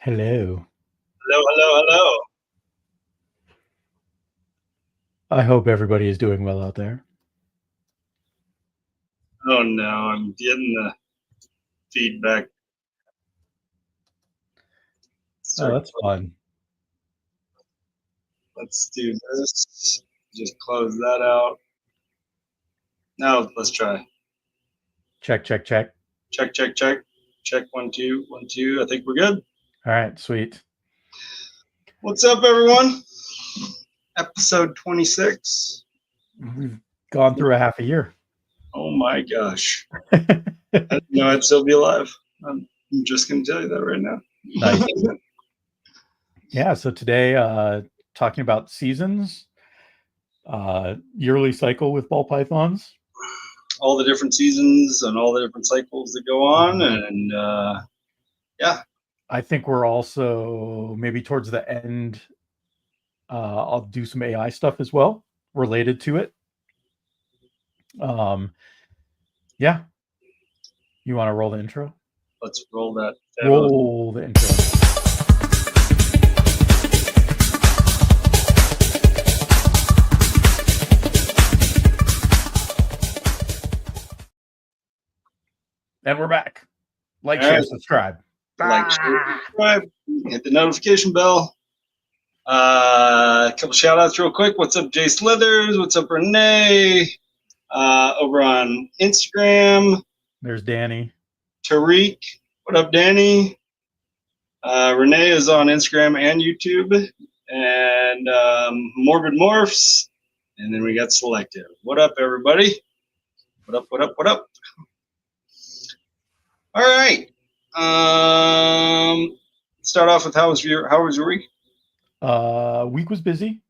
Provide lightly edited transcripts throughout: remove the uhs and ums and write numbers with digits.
Hello. Hello, hello, hello. I hope everybody is doing well out there. Oh no, I'm getting the feedback. Oh, Start. that's fun. Let's do this. Just close that out. Now let's try. Check, check, check. Check, check, check. Check 1, 2, 1, 2. I think we're good. All right, sweet. What's up, everyone? Episode 26. We've gone through a half a year. Oh my gosh. I didn't know I'd still be alive. I'm just going to tell you that right now. Nice. Yeah, so today, talking about seasons, yearly cycle with ball pythons. All the different seasons and all the different cycles that go on. And yeah. I think we're also maybe towards the end. I'll do some AI stuff as well related to it. Yeah. You want to roll the intro? Let's roll that. Roll the intro. And we're back. Like, share, subscribe. Like, share, subscribe, hit the notification bell. A couple shout outs real quick. What's up, Jay Slithers? What's up, Renee? Over on Instagram. There's Danny. Tariq. What up, Danny? Renee is on Instagram and YouTube. And Morbid Morphs. And then we got Selective. What up, everybody? What up, what up, what up? All right. Start off with how was your week? Week was busy.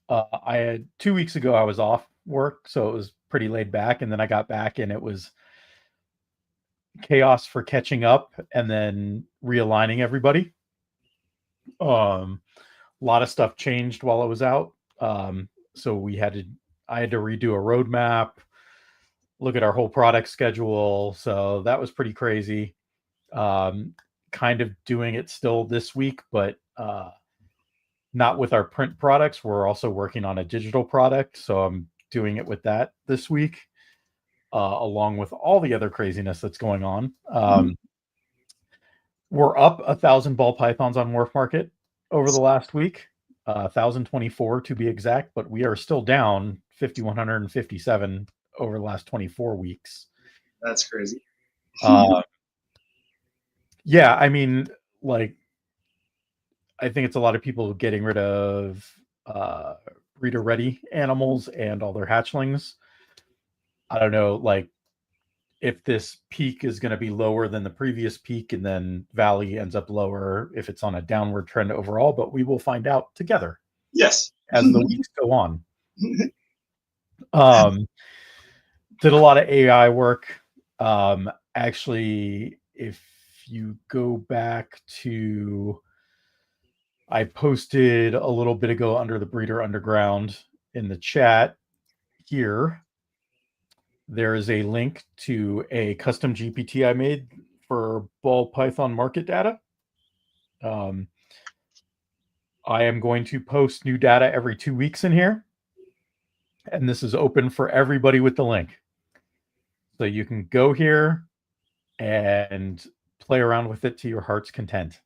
I had 2 weeks ago I was off work, so it was pretty laid back, and then I got back and it was chaos for catching up and then realigning everybody. A lot of stuff changed while I was out. So I had to redo a roadmap, look at our whole product schedule. So that was pretty crazy. Kind of doing it still this week, but not with our print products. We're also working on a digital product. So I'm doing it with that this week, along with all the other craziness that's going on. We're up 1,000 ball pythons on Morph Market over the last week, 1,024 to be exact, but we are still down 5,157 over the last 24 weeks. That's crazy. Yeah, I mean, like, I think it's a lot of people getting rid of breeder ready animals and all their hatchlings. I don't know, like, if this peak is going to be lower than the previous peak and then valley ends up lower if it's on a downward trend overall, but we will find out together. Yes. As the weeks go on. Did a lot of AI work. Actually, if you go back to, I posted a little bit ago under the Breeder Underground in the chat here. There is a link to a custom GPT I made for ball python market data. I am going to post new data every 2 weeks in here. And this is open for everybody with the link. So you can go here and play around with it to your heart's content.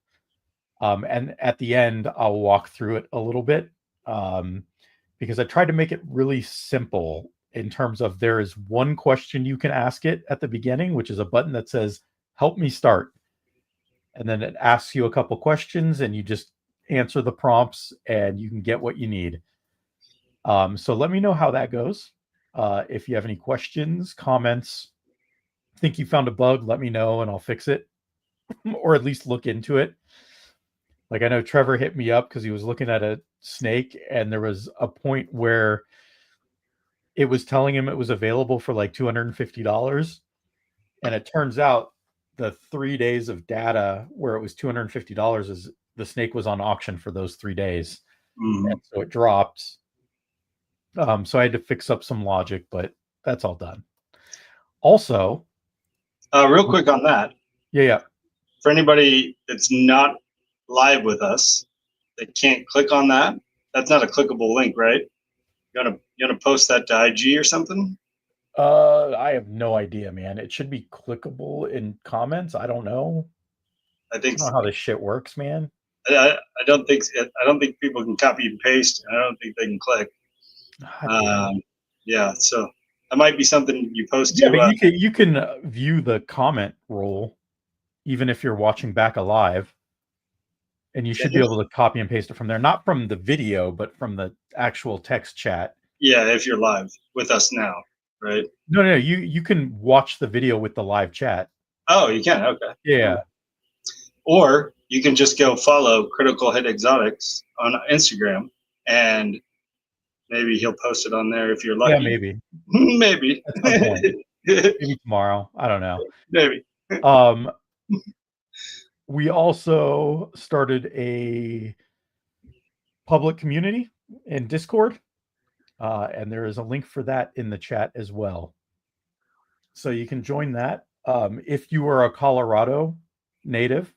And at the end, I'll walk through it a little bit because I tried to make it really simple in terms of there is one question you can ask it at the beginning, which is a button that says, help me start. And then it asks you a couple questions and you just answer the prompts and you can get what you need. So let me know how that goes. If you have any questions, comments, think you found a bug, let me know and I'll fix it or at least look into it. Like, I know Trevor hit me up because he was looking at a snake and there was a point where it was telling him it was available for like $250. And it turns out the 3 days of data where it was $250 is the snake was on auction for those 3 days. And so it dropped. So I had to fix up some logic, but that's all done. Also, real quick on that. Yeah. For anybody that's not live with us, they can't click on that. That's not a clickable link, right? You wanna post that to IG or something? I have no idea, man. It should be clickable in comments. I don't know. I I think don't know how this shit works, man. I don't think people can copy and paste. I don't think they can click. God damn it. Yeah, so that might be something you post Yeah, to. but you can view the comment roll even if you're watching back alive, and you should be able to copy and paste it from there, not from the video, but from the actual text chat. Yeah, if you're live with us now, right? No, you can watch the video with the live chat. Oh, you can. Okay. Yeah. Or you can just go follow Critical Hit Exotics on Instagram, and maybe he'll post it on there if you're lucky. Yeah, maybe. Maybe. At some point. Maybe tomorrow. I don't know. Maybe. We also started a public community in Discord, and there is a link for that in the chat as well. So you can join that. If you are a Colorado native,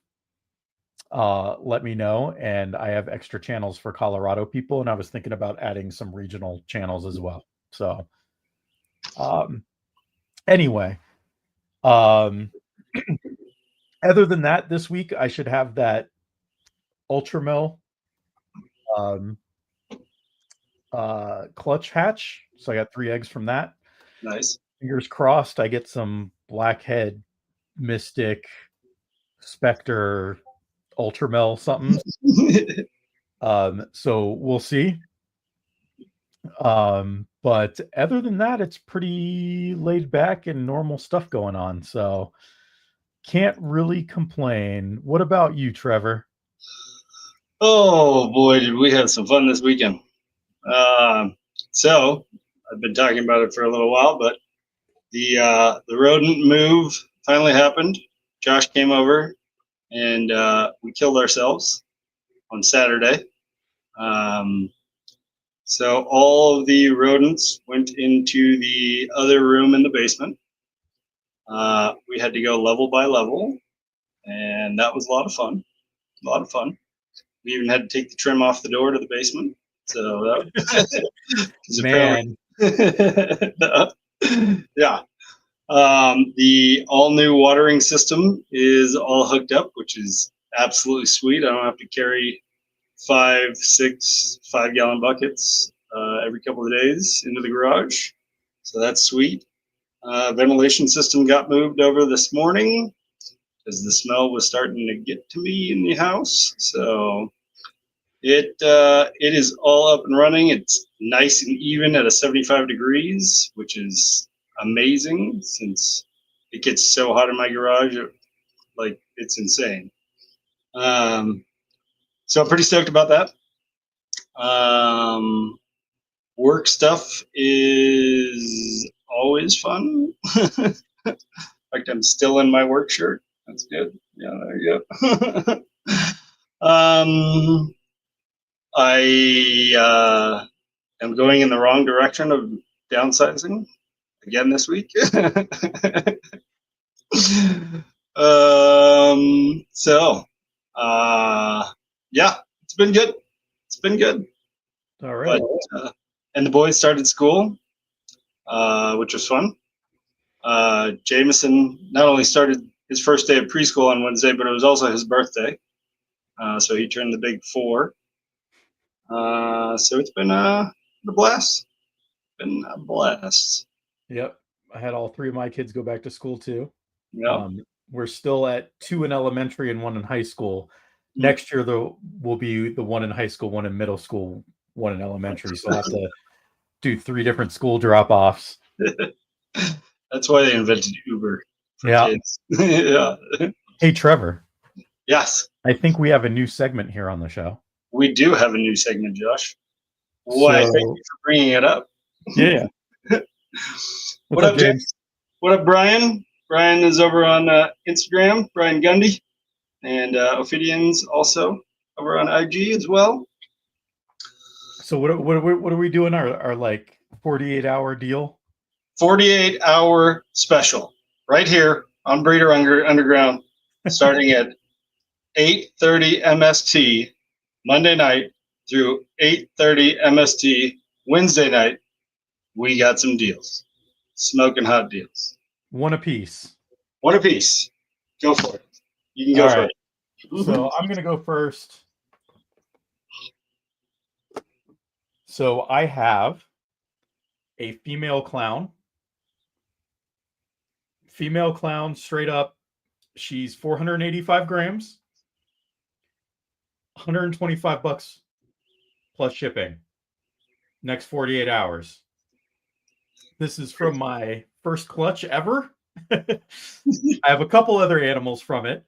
let me know. And I have extra channels for Colorado people, and I was thinking about adding some regional channels as well. So, anyway, other than that, this week I should have that Ultra Mill clutch hatch. So I got 3 eggs from that. Nice. Fingers crossed I get some Blackhead, Mystic, Spectre, Ultramel something. So we'll see. But other than that, it's pretty laid back and normal stuff going on. So can't really complain. What about you, Trevor? Oh boy, did we have some fun this weekend. So I've been talking about it for a little while, but the rodent move finally happened. Josh came over, and we killed ourselves on Saturday. So all of the rodents went into the other room in the basement. We had to go level by level, and that was a lot of fun. A lot of fun. We even had to take the trim off the door to the basement. So that Man, yeah. The all new watering system is all hooked up, which is absolutely sweet. I don't have to carry 5, 6 5-gallon buckets every couple of days into the garage. So that's sweet. Ventilation system got moved over this morning because the smell was starting to get to me in the house. So it is all up and running. It's nice and even at a 75 degrees, which is amazing since it gets so hot in my garage. Like, it's insane. So I'm pretty stoked about that. Work stuff is always fun. In fact, I'm still in my work shirt. That's good. Yeah, there you go. I am going in the wrong direction of downsizing again this week. Yeah, it's been good. It's been good. all right. But, and the boys started school, which was fun. Jameson not only started his first day of preschool on Wednesday, but it was also his birthday. So he turned the big 4. So it's been a blast. Been a blast. Yep. I had all 3 of my kids go back to school too. Yep. We're still at 2 in elementary and 1 in high school. Next year, though, will be the 1 in high school, 1 in middle school, 1 in elementary. So I'll have to do 3 different school drop-offs. That's why they invented Uber for kids. Yeah. Hey, Trevor. Yes. I think we have a new segment here on the show. We do have a new segment, Josh. Why, thank you for bringing it up. Yeah. What up, James? What up, Brian? Brian is over on Instagram, Brian Gundy, and Ophidian's also over on IG as well. So what are we doing? Our like 48-hour deal? 48-hour special right here on Breeder Underground, starting at 8:30 MST Monday night through 8:30 MST Wednesday night, we got some deals. Smoking hot deals. One apiece. One apiece. Go for it. You can go All for right. it. So I'm going to go first. So I have a female clown. Female clown, straight up. She's 485 grams, $125 plus shipping. Next 48 hours. This is from my first clutch ever. I have a couple other animals from it.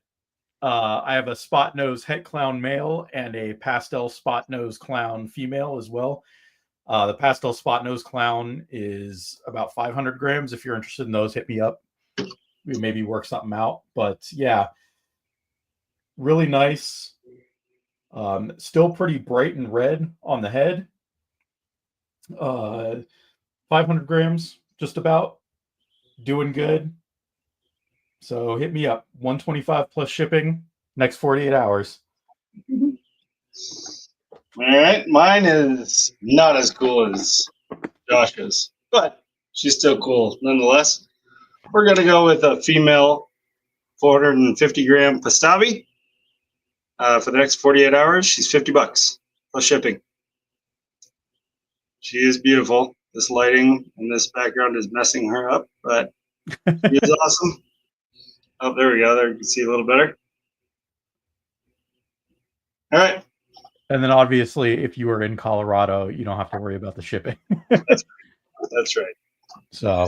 I have a spot nose het clown male and a pastel spot nose clown female as well. The pastel spot nose clown is about 500 grams. If you're interested in those, hit me up. We maybe work something out. But yeah, really nice. Still pretty bright and red on the head. 500 grams, just about. Doing good. So hit me up. 125 plus shipping. Next 48 hours. All right. Mine is not as cool as Josh's, but she's still cool nonetheless. We're going to go with a female 450 gram Pastavi. For the next 48 hours, she's $50 plus shipping. She is beautiful. This lighting and this background is messing her up, but she is awesome. Oh, there we go. There you can see a little better. All right. And then obviously, if you are in Colorado, you don't have to worry about the shipping. That's right. So,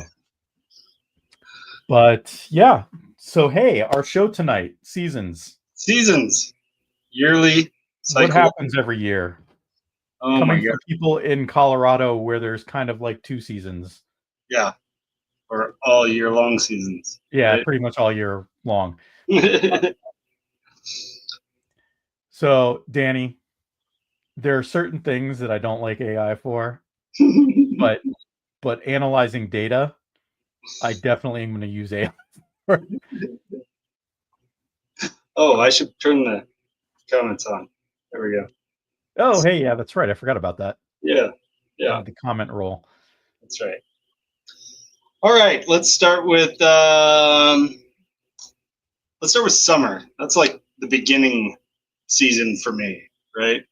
but yeah. So, hey, our show tonight, seasons. Yearly cycle. What happens every year? Oh Coming my God. from people in Colorado where there's kind of like two seasons. Yeah. Or all year long seasons. Yeah, right? pretty much all year long. So, Danny, there are certain things that I don't like AI for, but analyzing data, I definitely am going to use AI for. Oh, I should turn the comments on. There we go. Oh, hey, yeah, that's right. I forgot about that. Yeah. Yeah. The comment roll. That's right. All right, let's start with summer. That's like the beginning season for me, right?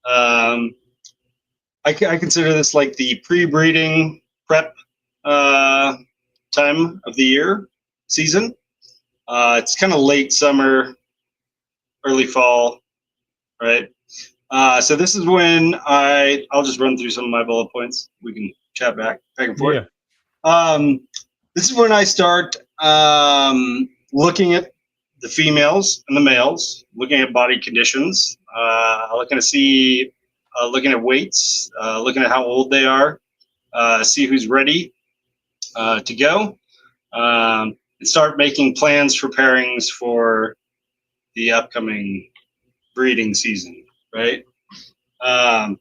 I consider this like the pre-breeding prep time of the year season. It's kind of late summer, early fall, right? So this is when I'll just run through some of my bullet points. We can chat back and forth. Yeah. This is when I start looking at the females and the males, looking at body conditions, looking at weights, looking at how old they are, see who's ready to go, and start making plans for pairings for the upcoming breeding season, right? I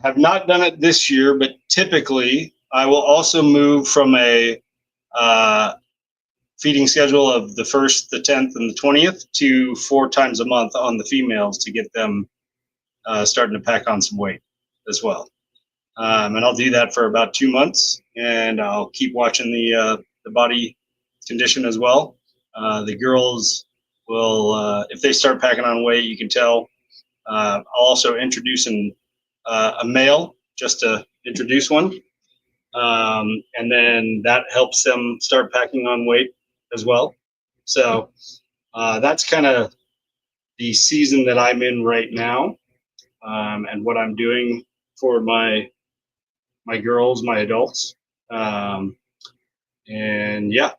have not done it this year, but typically I will also move from a feeding schedule of the 1st, the 10th, and the 20th to 4 times a month on the females to get them starting to pack on some weight as well. And I'll do that for about 2 months, and I'll keep watching the body condition as well. The girls will, if they start packing on weight, you can tell. I'll also introduce a male just to introduce one. And then that helps them start packing on weight as well. So that's kind of the season that I'm in right now, and what I'm doing for my girls, my adults. And yeah,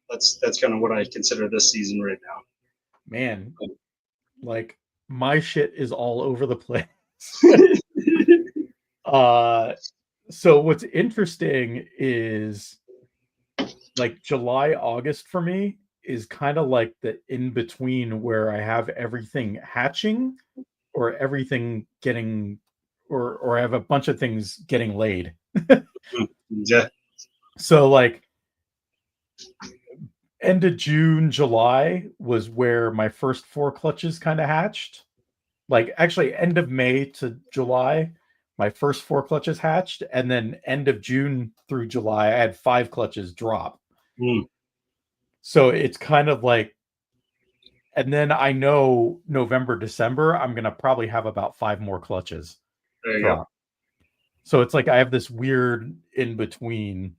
that's kind of what I consider this season right now. Man, like my shit is all over the place. So what's interesting is like July, August for me is kind of like the in between where I have everything hatching or everything getting or I have a bunch of things getting laid. Yeah. So like end of June, July was where my first 4 clutches kind of hatched. Like actually end of May to July, my first 4 clutches hatched, and then end of June through July, I had 5 clutches drop. Mm, So it's kind of like, and then I know November, December, I'm gonna probably have about 5 more clutches there you drop. So it's like I have this weird in between.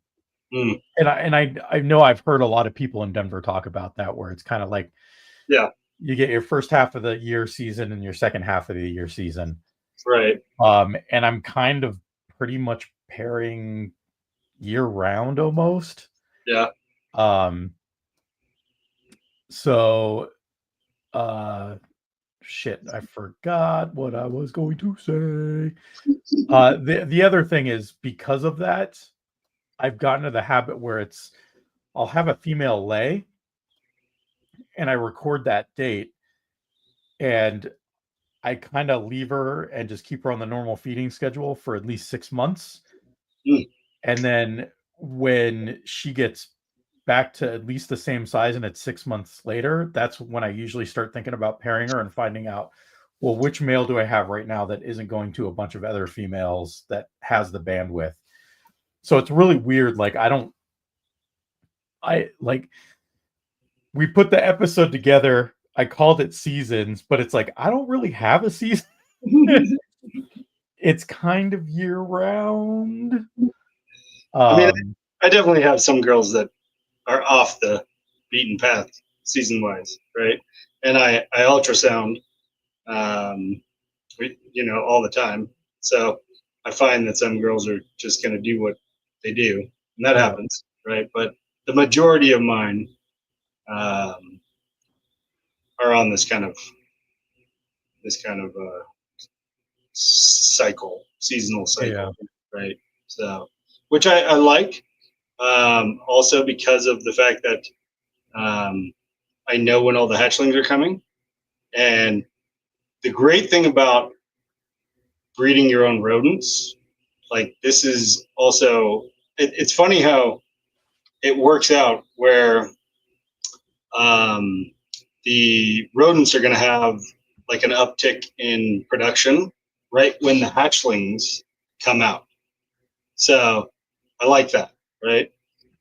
go. Mm, And I know I've heard a lot of people in Denver talk about that, where it's kind of like yeah, you get your first half of the year season and your second half of the year season. right. And I'm kind of pretty much pairing year round almost. Yeah. Um, so shit, I forgot what I was going to say. The other thing is because of that, I've gotten to the habit where I'll have a female lay and I record that date and I kind of leave her and just keep her on the normal feeding schedule for at least 6 months. Mm, And then when she gets back to at least the same size and it's 6 months later, that's when I usually start thinking about pairing her and finding out, well, which male do I have right now that isn't going to a bunch of other females that has the bandwidth? So it's really weird. Like, I like, we put the episode together. I called it seasons, but it's like, I don't really have a season. It's kind of year round. I mean, Um, I definitely have some girls that are off the beaten path season wise, right? And I ultrasound, all the time. So I find that some girls are just going to do what they do, and that yeah, happens, right? But the majority of mine um, are on this kind of seasonal yeah, cycle, right? So, which I like, also because of the fact that um, I know when all the hatchlings are coming, and the great thing about breeding your own rodents, like this is also, it's funny how it works out where um, the rodents are going to have like an uptick in production right when the hatchlings come out. So I like that, right?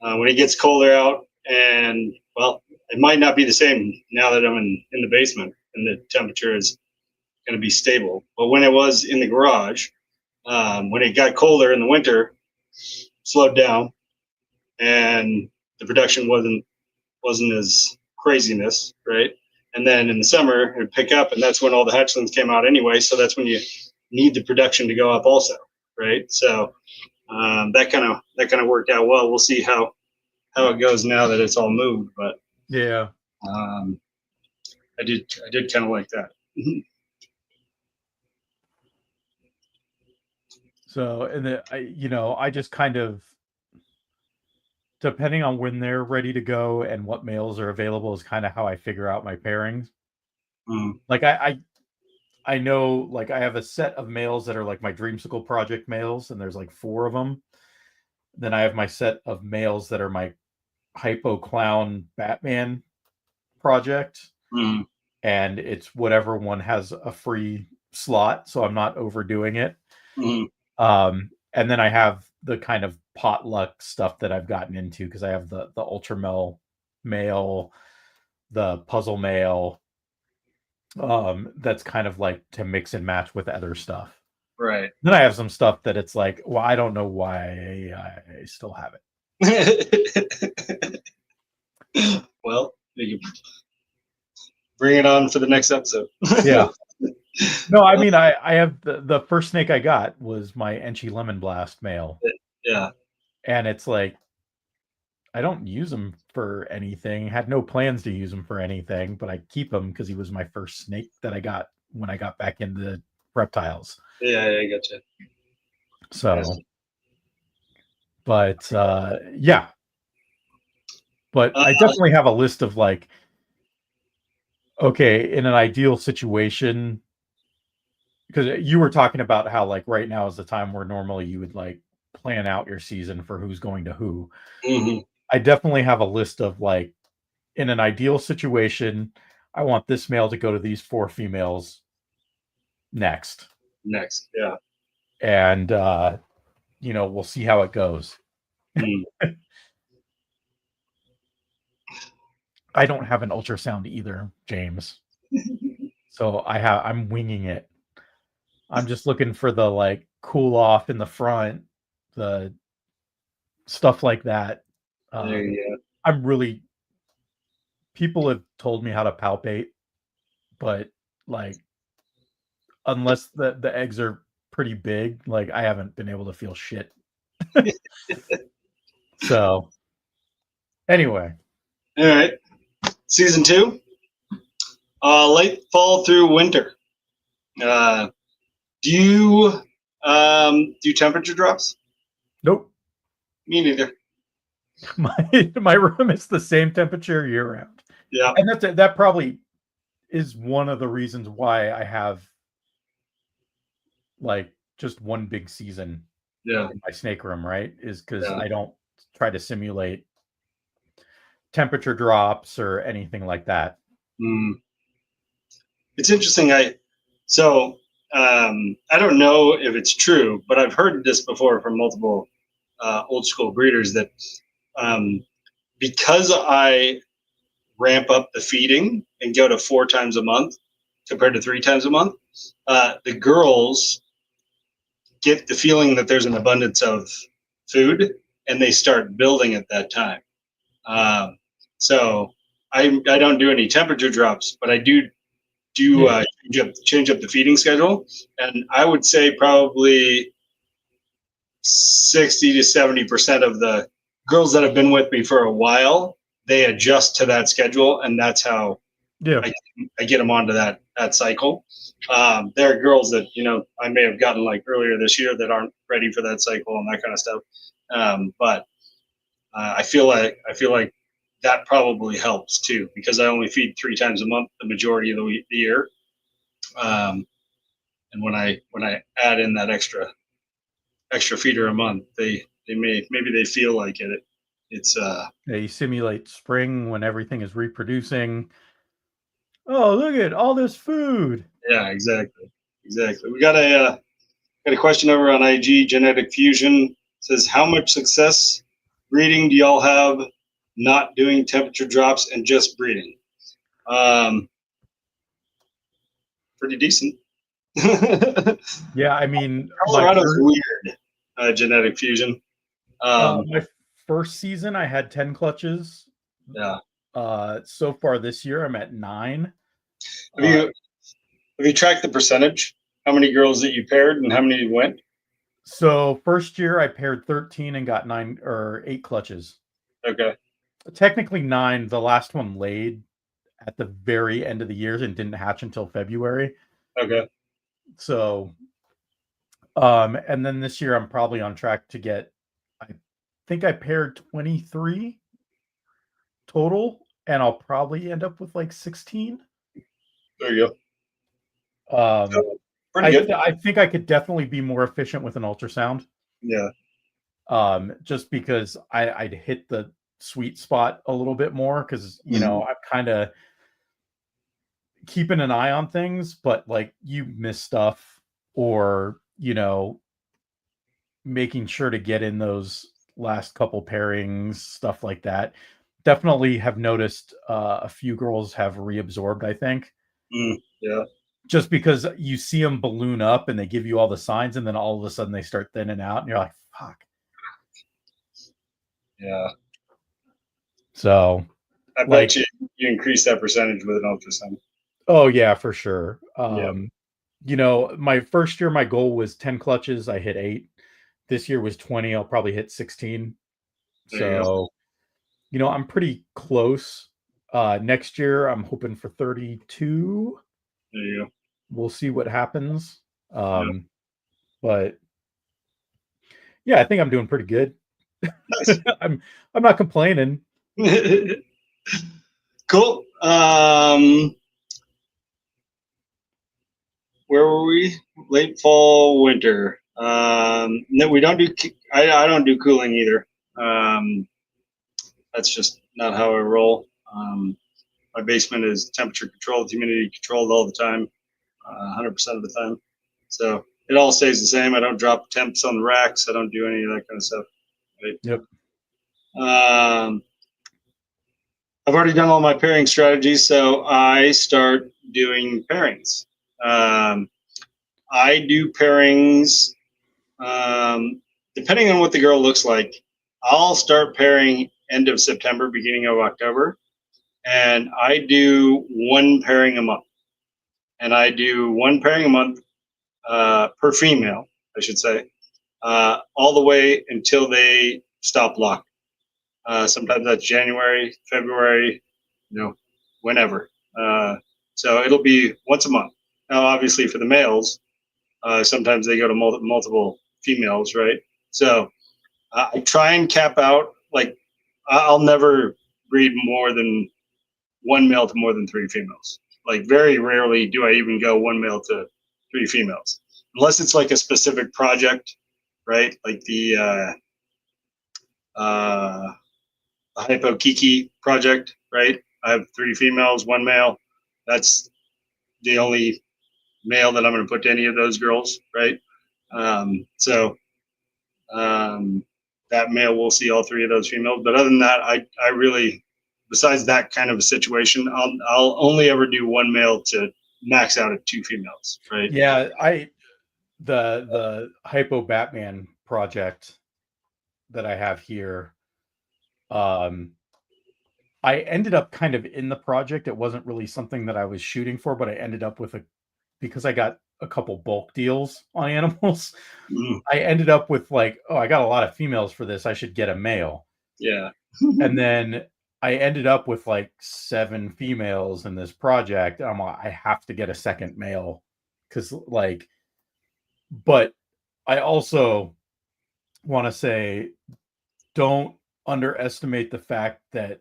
When it gets colder out, and well, it might not be the same now that I'm in the basement and the temperature is going to be stable. But when it was in the garage, when it got colder in the winter, slowed down, and the production wasn't as craziness, right? And then in the summer it would pick up, and that's when all the hatchlings came out anyway. So that's when you need the production to go up also, right? So that kind of worked out well. We'll see how it goes now that it's all moved, but yeah. um, I did kind of like that. So, and then I just kind of, depending on when they're ready to go and what males are available, is kind of how I figure out my pairings. Mm, Like I know, like I have a set of males that are like my Dreamsicle project males, and there's like 4 of them. Then I have my set of males that are my Hypo Clown Batman project, mm, and it's whatever one has a free slot, so I'm not overdoing it. mm, And then I have the kind of potluck stuff that I've gotten into because I have the Ultra male, the puzzle male, that's kind of like to mix and match with other stuff. right. Then I have some stuff that it's like, well, I don't know why I still have it. Well, you can bring it on for the next episode. Yeah. No, I mean I have the first snake I got was my Enchi Lemon Blast male. Yeah. And it's like I don't use him for anything. Had no plans to use him for anything, but I keep him because he was my first snake that I got when I got back into reptiles. Yeah, I gotcha. So, but yeah, but Uh, I definitely have a list of like, okay, in an ideal situation, because you were talking about how like right now is the time where normally you would like plan out your season for who's going to who. mhm, I definitely have a list of like in an ideal situation, I want this male to go to these 4 females next. Next, yeah. And we'll see how it goes. Mm. I don't have an ultrasound either, James. So I'm winging it. I'm just looking for the like cool off in the front, the stuff like that. There you go. I'm really people have told me how to palpate, but like unless the eggs are pretty big, like I haven't been able to feel shit. So anyway. All right. Season 2. Late fall through winter. Do you do temperature drops? Nope. Me neither. My room is the same temperature year round. Yeah. And that probably is one of the reasons why I have like just one big season Yeah. in my snake room, right? Is because Yeah. I don't try to simulate temperature drops or anything like that. Mm. It's interesting. I don't know if it's true, but I've heard this before from multiple old school breeders that because I ramp up the feeding and go to 4 times a month compared to 3 times a month, the girls get the feeling that there's an abundance of food and they start building at that time. So I don't do any temperature drops, but I do change up the feeding schedule, and I would say probably 60 to 70% of the girls that have been with me for a while, they adjust to that schedule, and that's how I get them onto that cycle. There are girls that I may have gotten like earlier this year that aren't ready for that cycle and that kind of stuff. But I feel like that probably helps too, because I only feed 3 times a month the majority of the year. And when I add in that extra feeder a month, maybe they feel like it. It's you simulate spring when everything is reproducing. Oh, look at all this food. Yeah, exactly. We got a question over on IG. Genetic Fusion says, how much success breeding do y'all have not doing temperature drops and just breeding? Pretty decent. Yeah, I mean, Colorado's weird. Genetic Fusion. My first season, I had 10 clutches. Yeah. So far this year, I'm at 9. Have you tracked the percentage? How many girls that you paired and how many went? So first year, I paired 13 and got 9 or 8 clutches. Okay. Technically 9. The last one laid at the very end of the year and didn't hatch until February. Okay. So, and then this year I'm probably on track to get, I think I paired 23 total, and I'll probably end up with like 16. There you go. Pretty good. I think I could definitely be more efficient with an ultrasound. Yeah. Just because I'd hit the sweet spot a little bit more, because I'm kind of keeping an eye on things, but like you miss stuff, or making sure to get in those last couple pairings, stuff like that. Definitely have noticed a few girls have reabsorbed, I think. Yeah. Just because you see them balloon up and they give you all the signs, and then all of a sudden they start thinning out, and you're like, fuck. Yeah. So I bet you increase that percentage with an ultrasound. Oh yeah, for sure. Yeah. My first year, my goal was 10 clutches. I hit 8. This year was 20. I'll probably hit 16. So, I'm pretty close. Next year, I'm hoping for 32. There you go. We'll see what happens. But yeah, I think I'm doing pretty good. Nice. I'm not complaining. Cool. Where were we? Late fall, winter. No, we don't do. I don't do cooling either. That's just not how I roll. My basement is temperature controlled, humidity controlled all the time, 100% of the time. So it all stays the same. I don't drop temps on the racks. I don't do any of that kind of stuff. Right? Yep. I've already done all my pairing strategies, so I start doing pairings. I do pairings depending on what the girl looks like. I'll start pairing end of September, beginning of October, and I do one pairing a month. And I do one pairing a month per female, I should say, all the way until they stop locking. Sometimes that's January, February, whenever. So it'll be once a month. Now, obviously, for the males, sometimes they go to multiple females, right? So I try and cap out, like, I'll never breed more than one male to more than three females. Like, very rarely do I even go one male to three females, unless it's like a specific project, right? Like the Hypo Kiki project, right? I have three females, one male. That's the only male that I'm going to put to any of those girls, right? That male will see all three of those females. But other than that, I really, besides that kind of a situation, I'll only ever do one male to max out at two females, right? Yeah, the Hypo Batman project that I have here, I ended up kind of in the project. It wasn't really something that I was shooting for, but I ended up with because I got a couple bulk deals on animals. I ended up with like, oh, I got a lot of females for this. I should get a male. Yeah. And then I ended up with like 7 females in this project. I'm like, I have to get a second male because like, but I also want to say, don't underestimate the fact that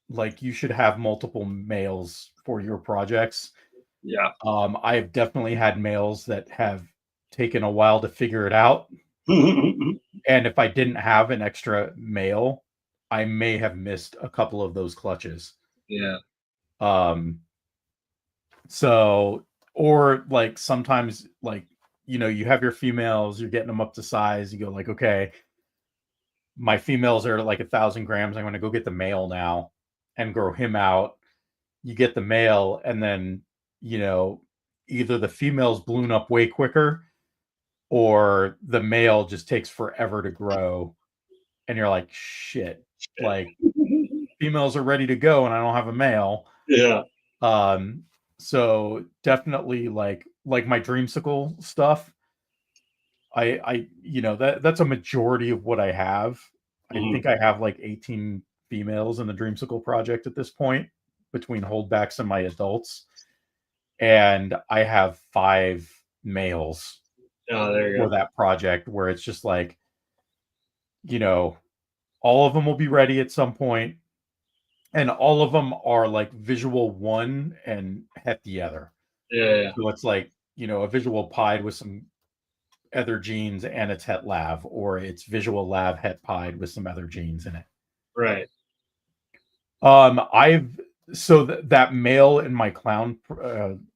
like you should have multiple males for your projects. Yeah. I've definitely had males that have taken a while to figure it out. And if I didn't have an extra male, I may have missed a couple of those clutches. Yeah. So, or like sometimes, like, you have your females, you're getting them up to size. You go like, okay, my females are like 1,000 grams. I'm going to go get the male now and grow him out. You get the male, and then, either the female's blown up way quicker or the male just takes forever to grow. And you're like, shit, like females are ready to go and I don't have a male. Yeah. So definitely like my dreamsicle stuff. That's a majority of what I have. I think I have like 18 females in the dreamsicle project at this point between holdbacks and my adults. And I have 5 males for that project where it's just like, all of them will be ready at some point, and all of them are like visual 1 and het the other. Yeah. So it's like, a visual pied with some other genes and it's het lav, or it's visual lav het pied with some other genes in it. Right. That male in my clown,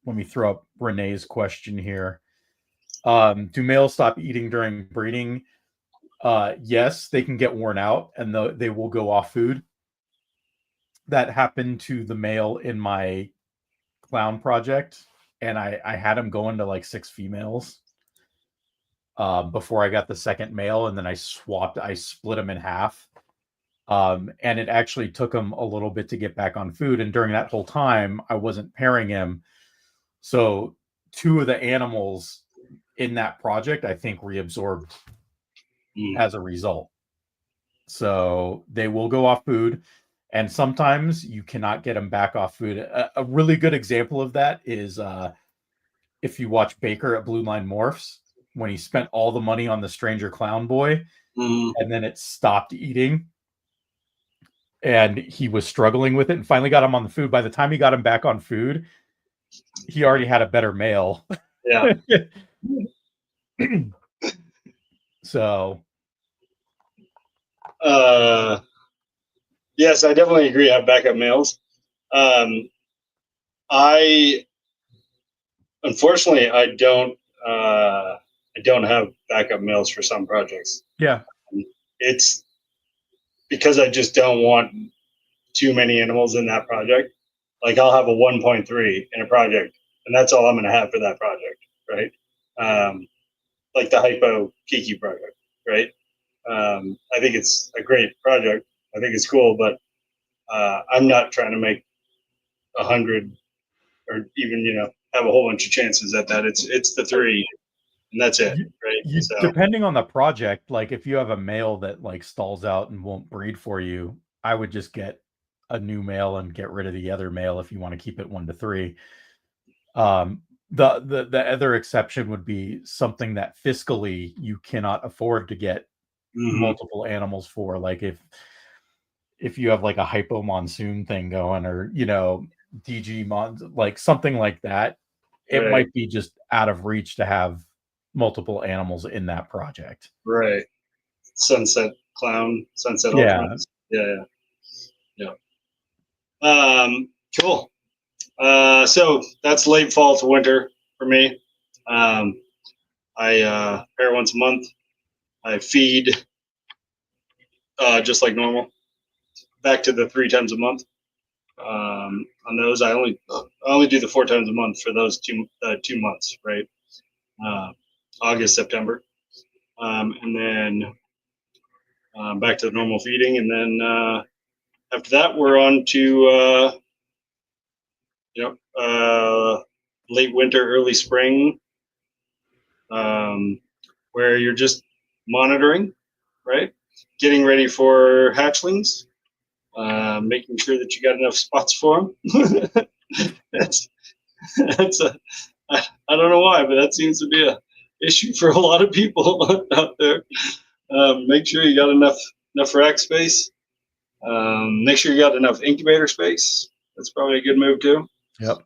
let me throw up Renee's question here. Do males stop eating during breeding? Yes, they can get worn out and they will go off food. That happened to the male in my clown project, and I had him going to like 6 females before I got the second male, and then I split him in half. And it actually took him a little bit to get back on food, and during that whole time I wasn't pairing him. So 2 of the animals in that project I think reabsorbed as a result. So they will go off food, and sometimes you cannot get them back off food. A really good example of that is if you watch Baker at Blue Line Morphs, when he spent all the money on the Stranger Clown Boy, and then it stopped eating, and he was struggling with it, and finally got him on the food. By the time he got him back on food, he already had a better male. Yeah. So yes, I definitely agree. I have backup males. I unfortunately I don't have backup males for some projects. Yeah. It's because I just don't want too many animals in that project. Like I'll have a 1.3 in a project, and that's all I'm going to have for that project, right? Like the Hypo Kiki project, right? I think it's a great project. I think it's cool, but I'm not trying to make 100 or even have a whole bunch of chances at that. It's the three, and that's it, right? So Depending on the project, like if you have a male that like stalls out and won't breed for you, I would just get a new male and get rid of the other male if you want to keep it 1 to 3. Um, the other exception would be something that fiscally you cannot afford to get multiple animals for, like if you have like a hypo monsoon thing going, or DG like something like that, it right, might be just out of reach to have multiple animals in that project. right. Sunset Clown, Sunset Yeah. Ultimates. Yeah, yeah, yeah. Cool. So that's late fall to winter for me. Um, I pair once a month. I feed just like normal. Back to the 3 times a month. On those, I only do the 4 times a month for those 2 months, right? Uh, August, September, and then back to the normal feeding, and then after that, we're on to late winter, early spring, where you're just monitoring, right? Getting ready for hatchlings, making sure that you got enough spots for them. that's that's a I don't know why, but that seems to be a issue for a lot of people out there. Make sure you got enough rack space. Make sure you got enough incubator space. That's probably a good move too. Yep.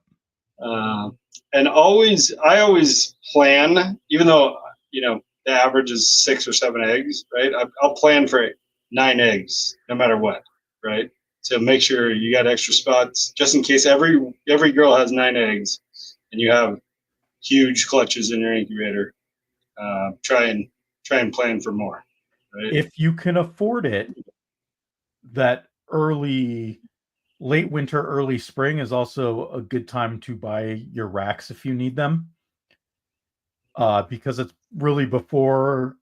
Uh, and I always plan, even though the average is 6 or 7 eggs, right? I'll plan for 9 eggs, no matter what, right? So make sure you got extra spots just in case every girl has 9 eggs, and you have huge clutches in your incubator. Try and plan for more, right? If you can afford it, that late winter, early spring is also a good time to buy your racks if you need them. Because it's really before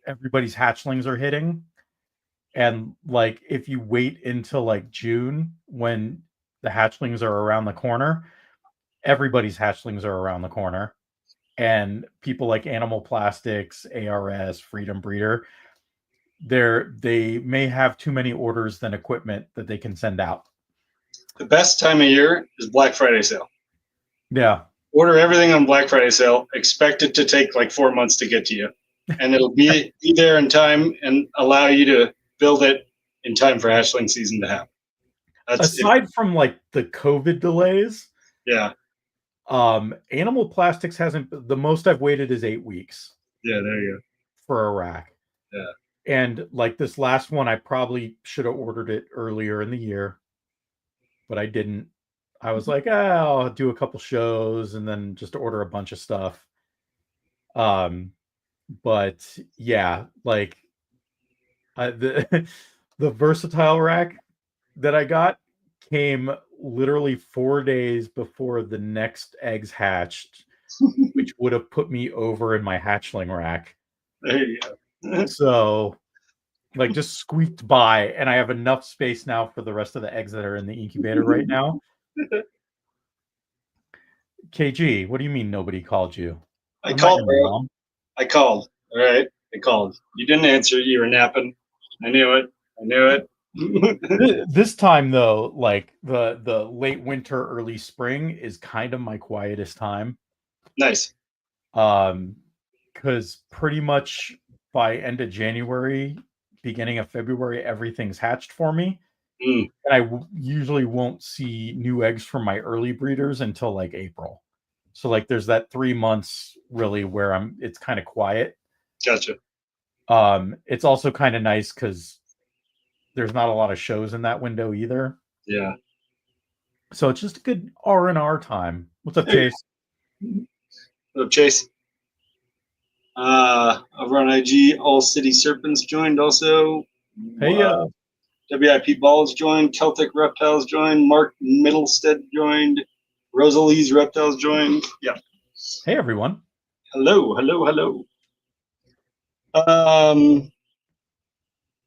everybody's hatchlings are hitting. And like if you wait until like June when the hatchlings are around the corner, everybody's hatchlings are around the corner. And people like Animal Plastics, ARS, Freedom Breeder, they may have too many orders than equipment that they can send out. The best time of year is Black Friday sale. Yeah. Order everything on Black Friday sale. Expect it to take like 4 months to get to you, and it'll be there in time and allow you to build it in time for hatchling season to happen. Aside from like the COVID delays, yeah, Animal Plastics hasn't. The most I've waited is 8 weeks. Yeah, there you For a rack. Yeah. And like this last one, I probably should have ordered it earlier in the year, but I didn't. I was like, I'll do a couple shows and then just order a bunch of stuff. But yeah, like the the versatile rack that I got came literally 4 days before the next eggs hatched, which would have put me over in my hatchling rack. There you go. So, like, just squeaked by, and I have enough space now for the rest of the eggs that are in the incubator right now. KG, what do you mean nobody called you? I called, bro. Mom. I called. All right, I called. You didn't answer. You were napping. I knew it. I knew it. This time though, like the late winter, early spring is kind of my quietest time. Nice. Because pretty much by end of January, beginning of February, everything's hatched for me. Mm. And I usually won't see new eggs from my early breeders until like April. So like there's that 3 months really where it's kind of quiet. Gotcha. It's also kind of nice because there's not a lot of shows in that window either. Yeah. So it's just a good R&R time. What's up, Hey, Chase? what up, Chase? Over on IG, All City Serpents joined also. Hey, WIP Balls joined. Celtic Reptiles joined. Mark Middlestead joined. Rosalie's Reptiles joined. Yeah. hey, everyone. Hello, hello, hello.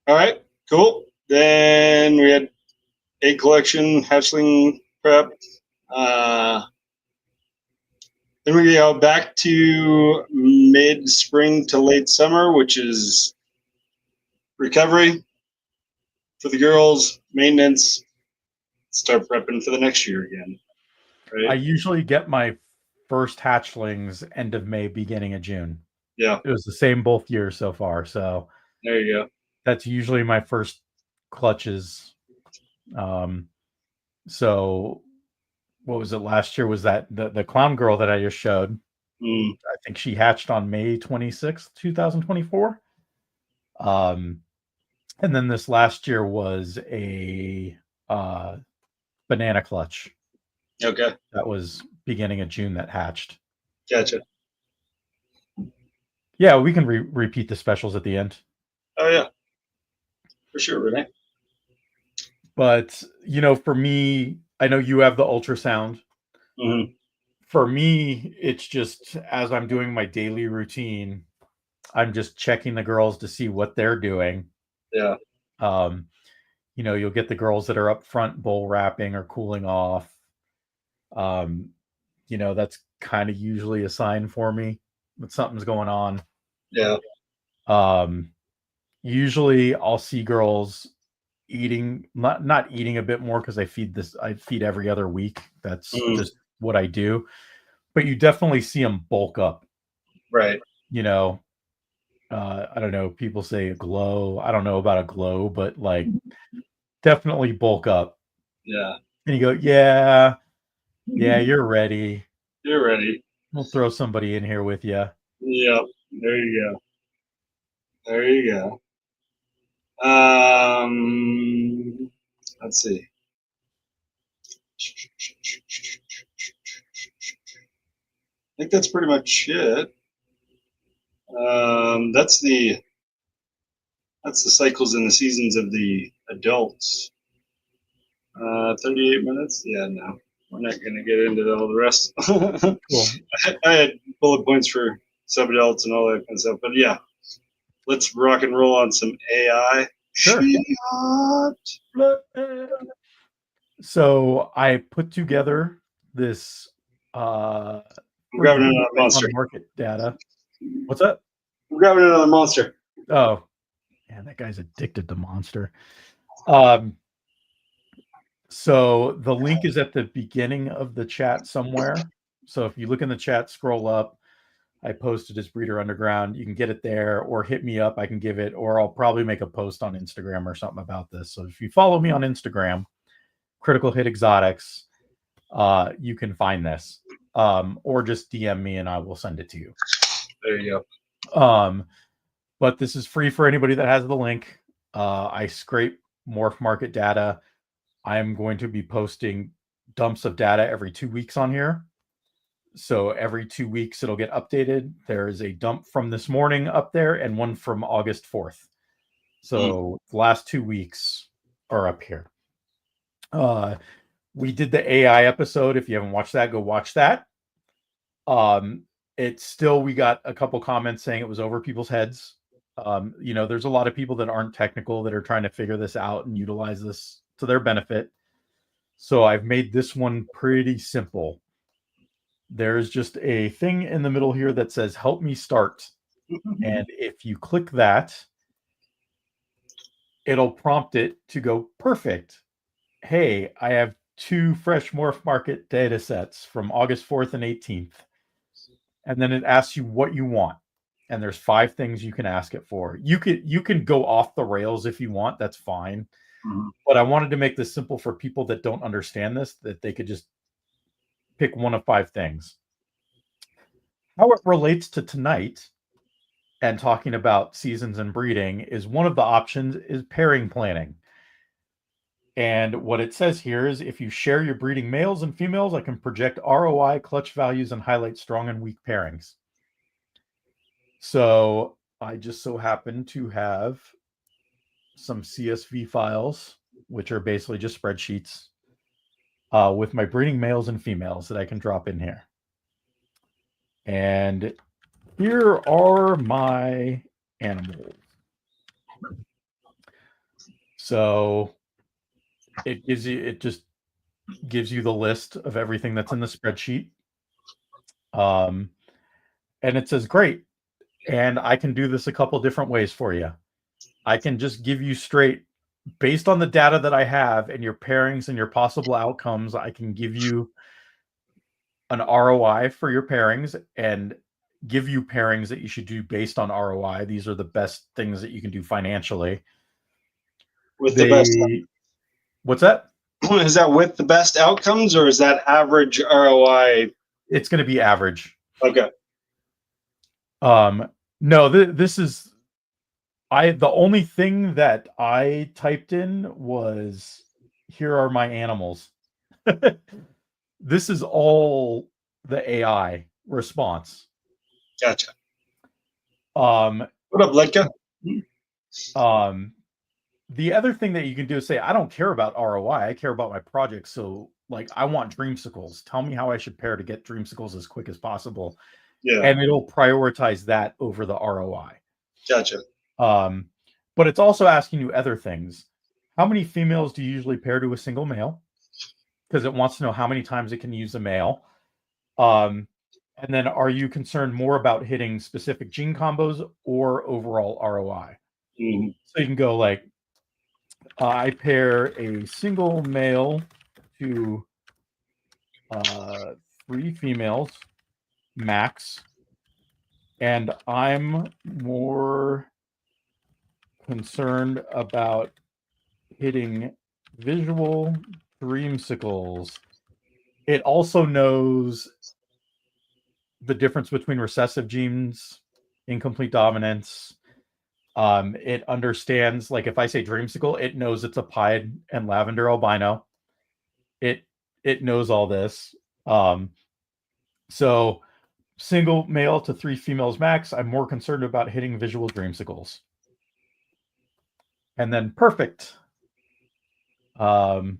All right, cool. Then we had egg collection, hatchling prep. Then we go back to mid spring to late summer, which is recovery for the girls, maintenance, start prepping for the next year again. I Right? usually get my first hatchlings end of May, beginning of June. Yeah. It was the same both years so far. So There you go. that's usually my first clutches. So what was it last year? Was that the clown girl that I just showed? Mm, I think she hatched on May 26th, 2024. Um, and then this last year was a banana clutch. okay. That was beginning of June that hatched. Gotcha. Yeah, we can repeat the specials at the end. Oh yeah, for sure, Renee. But, for me, I know you have the ultrasound. Mm-hmm. For me, it's just as I'm doing my daily routine, I'm just checking the girls to see what they're doing. Yeah. Um, you'll get the girls that are up front bull wrapping or cooling off. Um, that's kind of usually a sign for me that something's going on. Yeah. Um, Usually I'll see girls eating, not eating a bit more because I feed every other week. That's Mm, just what I do. But you definitely see them bulk up. right. You know, I don't know. People say a glow. I don't know about a glow, but like definitely bulk up. Yeah. And you go, yeah, yeah, you're ready. You're ready. We'll throw somebody in here with you. Yep. There you go. There you go. Let's see. I think that's pretty much it. That's the cycles and the seasons of the adults. 38 minutes. Yeah, no, we're not going to get into all the rest. Cool. I had bullet points for sub adults and all that kind of stuff, but yeah, let's rock and roll on some AI. Sure. So I put together this I'm free grabbing group another based monster. on market data. What's up? I'm grabbing another monster. Oh, yeah, that guy's addicted to Monster. Um, so the link is at the beginning of the chat somewhere. So if you look in the chat, scroll up. I posted as Breeder Underground. You can get it there or hit me up. I can give it, or I'll probably make a post on Instagram or something about this. So if you follow me on Instagram, Critical Hit Exotics, you can find this. Or just DM me and I will send it to you. There you But this is free for anybody that has the link. I scrape morph market data. I am going to be posting dumps of data every 2 weeks on here. So every 2 weeks it'll get updated. There is a dump from this morning up there and one from August 4th. So the last 2 weeks are up here. We did the AI episode. If you haven't watched that, go watch that. It's still, we got a couple comments saying it was over people's heads. There's a lot of people that aren't technical that are trying to figure this out and utilize this to their benefit. So I've made this one pretty simple. There's just a thing in the middle here that says help me start. go. And if you click that, it'll prompt it to go perfect. Hey, I have 2 fresh morph market data sets from August 4th and 18th. And then it asks you what you want. And there's 5 things you can ask it for. You can go off the rails if you want, that's fine. Mhm. But I wanted to make this simple for people that don't understand this, that they could just pick one of 5 things. How it relates to tonight and talking about seasons and breeding is one of the options is pairing planning. And what it says here is if you share your breeding males and females, I can project ROI, clutch values, and highlight strong and weak pairings. So I just so happen to have some CSV files, which are basically just spreadsheets with my breeding males and females that I can drop in here. And here are my animals. So it just gives you the list of everything that's in the spreadsheet. And it says, great. And I can do this a couple different ways for you. I can just give you straight, based on the data that I have and your pairings and your possible outcomes, I can give you an ROI for your pairings and give you pairings that you should do based on ROI. These are the best things that you can do financially. With the best. What's that? Is that with the best outcomes, or is that average ROI? It's going to be average. Okay. No, this is the only thing that I typed in was, here are my animals. This is all the AI response. Gotcha. What up, Leica? The other thing that you can do is say, I don't care about ROI. I care about my project. So, like, I want dreamsicles. Tell me how I should pair to get dreamsicles as quick as possible. Yeah. And it'll prioritize that over the ROI. Gotcha. But it's also asking you other things. How many females do you usually pair to a single male? Because it wants to know how many times it can use a male. And then, are you concerned more about hitting specific gene combos or overall ROI? Mm-hmm. So you can go like, I pair a single male to 3 females max, and I'm more concerned about hitting visual dreamsicles. It also knows the difference between recessive genes, incomplete dominance. It understands, like if I say dreamsicle, it knows it's a pied and lavender albino. It knows all this. So single male to 3 females max, I'm more concerned about hitting visual dreamsicles. And then perfect. Since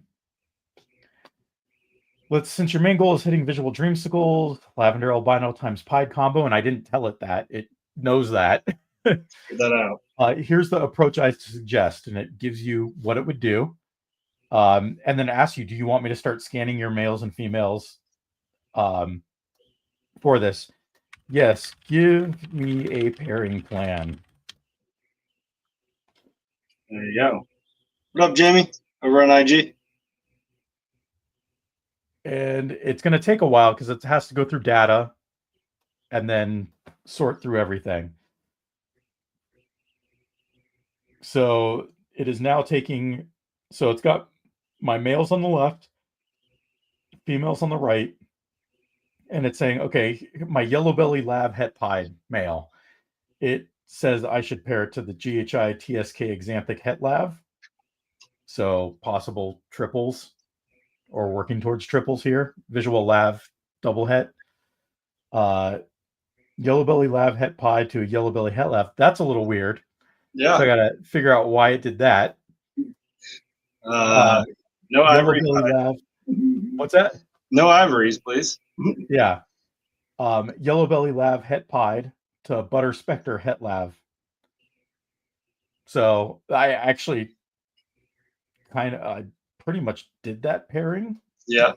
your main goal is hitting visual dreamsicles, lavender albino times pied combo, and I didn't tell it that, it knows that. Get that out. Here's the approach I suggest, and it gives you what it would do. And then asks you, do you want me to start scanning your males and females for this? Yes, give me a pairing plan. There you go. What up, Jamie? Over on IG. And it's going to take a while because it has to go through data and then sort through everything. So it is now taking, so it's got my males on the left, females on the right, and it's saying, okay, my yellow belly lab het pied male. It says I should pair it to the GHI TSK exanthic het lab. So possible triples or working towards triples here. Visual lav double het. Yellow belly lab het pied to a yellow belly het lab. That's a little weird. Yeah. So I got to figure out why it did that. No ivory. What's that? No ivories, please. Yeah. Yellow belly lav het pied to butter specter het lav. So I actually kind of pretty much did that pairing. Yeah.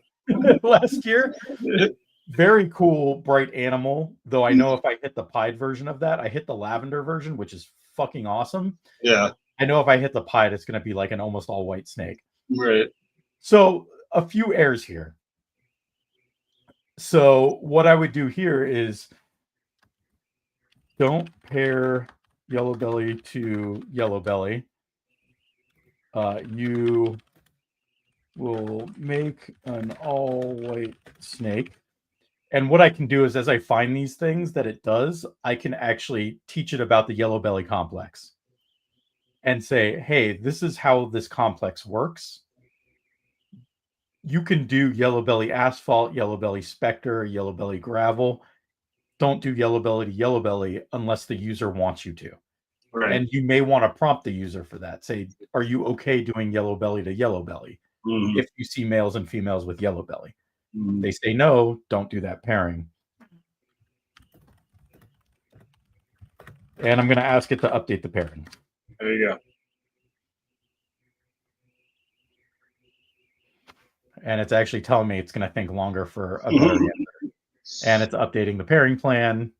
Last year. Very cool, bright animal. Though I know if I hit the pied version of that, I hit the lavender version, which is fucking awesome. Yeah. I know if I hit the pied, it's going to be like an almost all white snake. Right. So a few errors here. So what I would do here is don't pair yellow belly to yellow belly. You will make an all white snake. And what I can do is, as I find these things that it does, I can actually teach it about the yellow belly complex and say, hey, this is how this complex works. you can do yellow belly asphalt, yellow belly spectre, yellow belly gravel. Don't do yellow belly to yellow belly unless the user wants you to. Right. And you may want to prompt the user for that. Say, are you okay doing yellow belly to yellow belly? Mm-hmm. If you see males and females with yellow belly. Mm-hmm. They say no, don't do that pairing. And I'm going to ask it to update the pairing. There you go. And it's actually telling me it's going to think longer for a better answer. And it's updating the pairing plan.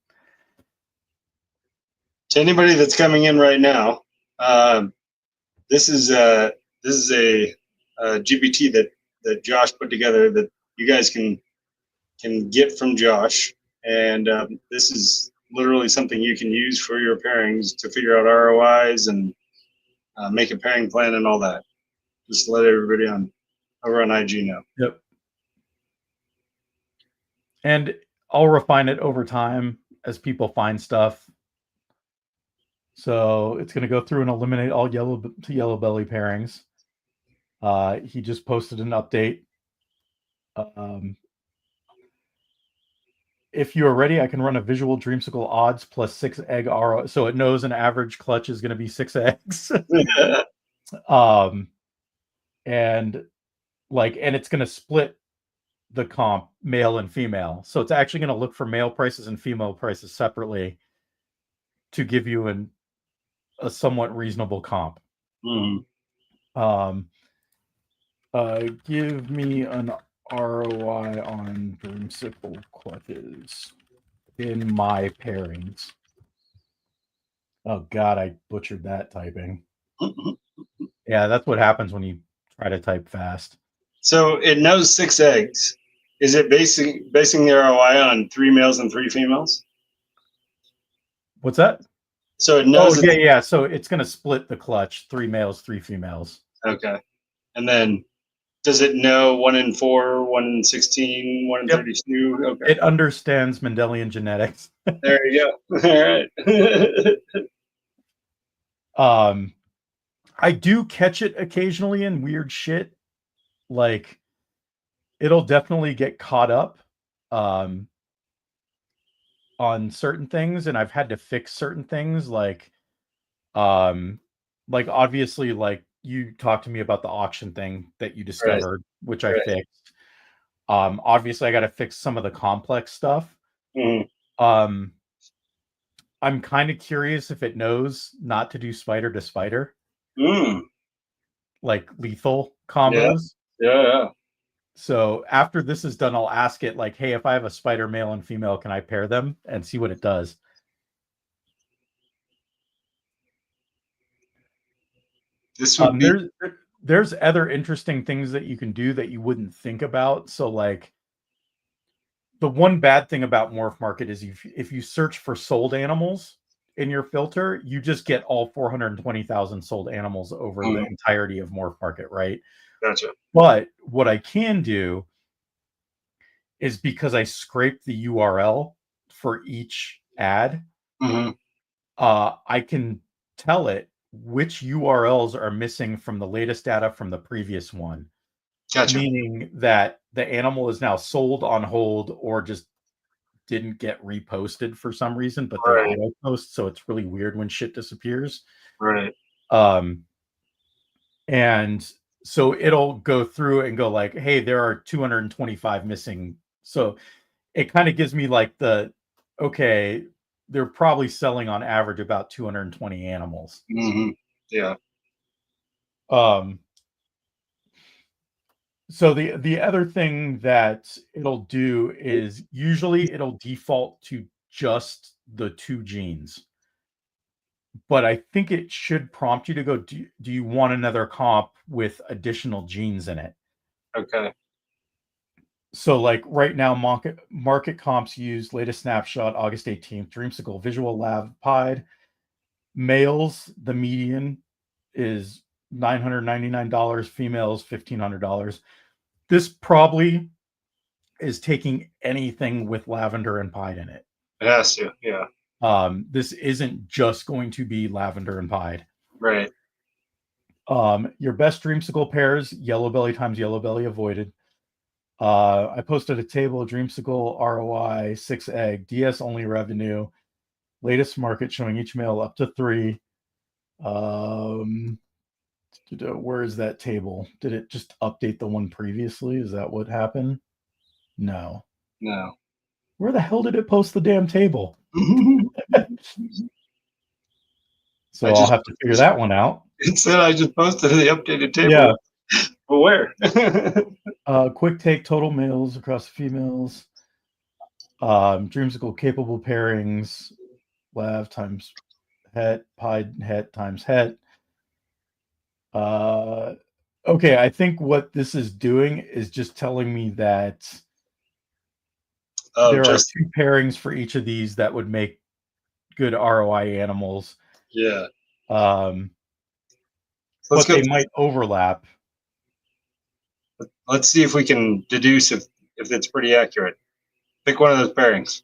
To anybody that's coming in right now, this is a GPT that Josh put together that you guys can get from Josh, and this is literally something you can use for your pairings to figure out ROIs and make a pairing plan and all that. Just let everybody over on IG know. Yep. And I'll refine it over time as people find stuff. So it's going to go through and eliminate all yellow to yellow belly pairings. He just posted an update. If you are ready, I can run a visual dreamsicle odds plus 6 egg RO. So it knows an average clutch is going to be 6 eggs. And it's going to split the comp male and female. So it's actually going to look for male prices and female prices separately to give you a somewhat reasonable comp. Mm-hmm. Give me an ROI on dreamsicle clutches in my pairings. Oh God, I butchered that typing. Yeah, that's what happens when you try to type fast. So it knows 6 eggs. Is it basing the ROI on 3 males and 3 females? What's that? So it knows. Oh, yeah. So it's going to split the clutch, 3 males, 3 females. Okay. And then does it know 1 in 4, 1 in 16, 1 in 32? Okay. It understands Mendelian genetics. There you go. All right. I do catch it occasionally in weird shit. Like, it'll definitely get caught up on certain things, and I've had to fix certain things. Like obviously, like you talked to me about the auction thing that you discovered, which I fixed. Obviously, I got to fix some of the complex stuff. Mm-hmm. I'm kind of curious if it knows not to do spider to spider. Like lethal combos. Yeah. So after this is done, I'll ask it like, hey, if I have a spider male and female, can I pair them and see what it does? This would be... There's other interesting things that you can do that you wouldn't think about. So like the one bad thing about Morph Market is if you search for sold animals in your filter, you just get all 420,000 sold animals over the entirety of Morph Market, right? Gotcha. But what I can do is, because I scrape the URL for each ad, I can tell it which URLs are missing from the latest data from the previous one. Gotcha. Meaning that the animal is now sold on hold or just didn't get reposted for some reason, but they auto post, so it's really weird when shit disappears. Right. And so it'll go through and go like, hey, there are 225 missing. So it kind of gives me like okay, they're probably selling on average about 220 animals. Yeah. So the other thing that it'll do is usually it'll default to just the 2 genes. But I think it should prompt you to go, do you want another comp with additional genes in it? Okay. So like right now, market comps use latest snapshot, August 18th, Dreamsicle, Visual Lab Pied. Males, the median is $999, females, $1,500. This probably is taking anything with lavender and pied in it. It has to, yeah. This isn't just going to be lavender and pied. Right. Your best dreamsicle pairs, yellow belly times yellow belly avoided. I posted a table, Dreamsicle ROI, 6 egg, DS only revenue, latest market showing each male up to 3. Where is that table? Did it just update the one previously? Is that what happened? No. No. Where the hell did it post the damn table? So I'll have to figure that one out. It said I just posted the updated table. Yeah. But where? Quick take total males across the females. Dreamsicle capable pairings. Lav times het. Pied het times het. Okay, I think what this is doing is just telling me that there are 2 pairings for each of these that would make good ROI animals. Yeah. But they might overlap. Let's see if we can deduce if it's pretty accurate. Pick one of those pairings.